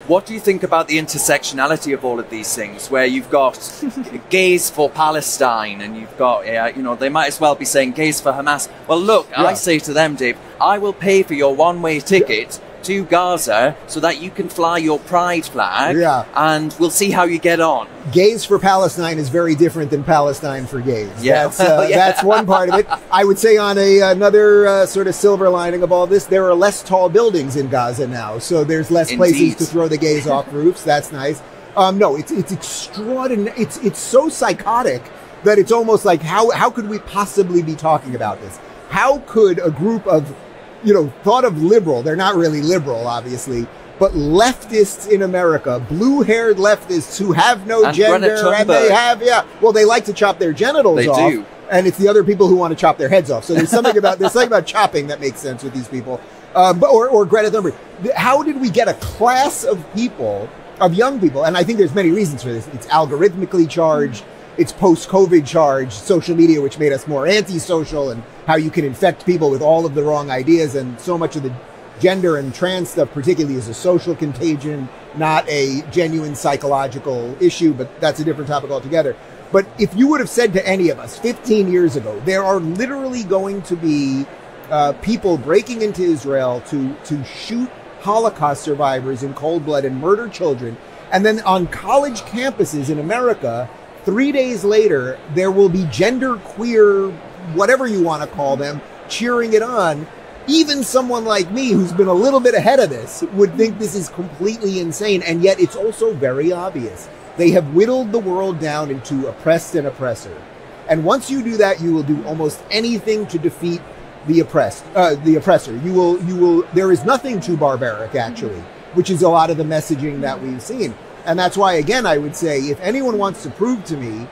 What do you think about the intersectionality of all of these things, where you've got gays for Palestine and you've got, you know, they might as well be saying gays for Hamas. Well, look, I say to them, Dave, I will pay for your one-way ticket to Gaza so that you can fly your pride flag, and we'll see how you get on. Gays for Palestine is very different than Palestine for gays. That's one part of it. I would say on another sort of silver lining of all this, there are less tall buildings in Gaza now, so there's less places to throw the gays off roofs. That's nice. No, it's extraordinary. It's so psychotic that it's almost like, how could we possibly be talking about this? How could a group of, you know, thought of liberal, they're not really liberal, obviously, but leftists in America, blue-haired leftists who have no gender, and they have, well, they like to chop their genitals off. They do. And it's the other people who want to chop their heads off. So there's something about chopping that makes sense with these people. Or Greta Thunberg. How did we get a class of people, of young people, and I think there's many reasons for this. It's algorithmically charged, it's post-COVID charged, social media, which made us more antisocial, and how you can infect people with all of the wrong ideas, and so much of the gender and trans stuff particularly is a social contagion, not a genuine psychological issue, but that's a different topic altogether. But if you would have said to any of us 15 years ago, there are literally going to be people breaking into Israel to shoot Holocaust survivors in cold blood and murder children, and then on college campuses in America, 3 days later, there will be genderqueer, whatever you want to call them, cheering it on. Even someone like me, who's been a little bit ahead of this, would think this is completely insane. And yet it's also very obvious. They have whittled the world down into oppressed and oppressor. And once you do that, you will do almost anything to defeat the oppressor. You will, there is nothing too barbaric, actually, which is a lot of the messaging that we've seen. And that's why, again, I would say, if anyone wants to prove to me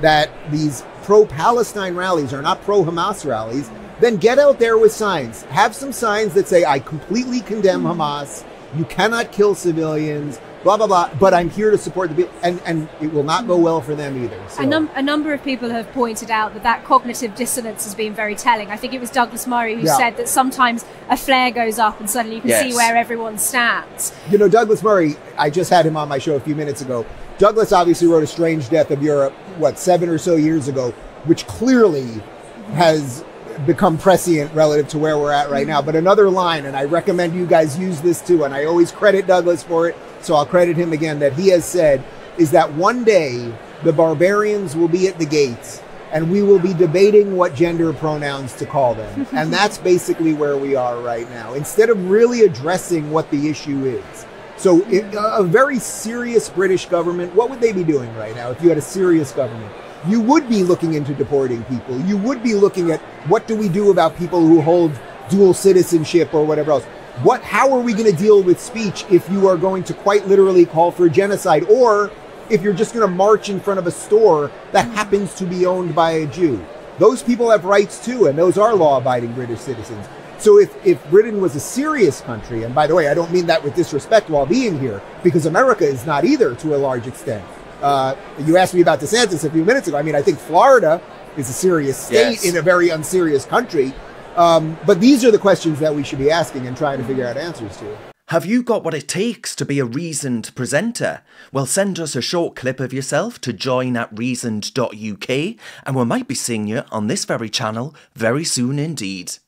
that these pro-Palestine rallies are not pro-Hamas rallies, then get out there with signs. Have some signs that say, I completely condemn Hamas, you cannot kill civilians, blah, blah, blah, but I'm here to support the people, and it will not go well for them either. So. A number of people have pointed out that cognitive dissonance has been very telling. I think it was Douglas Murray who said that sometimes a flare goes up and suddenly you can see where everyone stands. You know, Douglas Murray, I just had him on my show a few minutes ago. Douglas obviously wrote A Strange Death of Europe, 7 or so years ago, which clearly has become prescient relative to where we're at right now. But another line, and I recommend you guys use this too, and I always credit Douglas for it, so I'll credit him again, that he has said is that one day the barbarians will be at the gates and we will be debating what gender pronouns to call them. And that's basically where we are right now, instead of really addressing what the issue is. So a very serious British government, what would they be doing right now if you had a serious government? You would be looking into deporting people. You would be looking at what do we do about people who hold dual citizenship or whatever else. How are we going to deal with speech if you are going to quite literally call for genocide, or if you're just going to march in front of a store that happens to be owned by a Jew? Those people have rights too, and those are law-abiding British citizens. So if Britain was a serious country, and by the way, I don't mean that with disrespect while being here, because America is not either to a large extent. You asked me about DeSantis a few minutes ago. I mean, I think Florida is a serious state in a very unserious country. But these are the questions that we should be asking and trying to figure out answers to. Have you got what it takes to be a reasoned presenter? Well, send us a short clip of yourself to join@reasoned.uk and we might be seeing you on this very channel very soon indeed.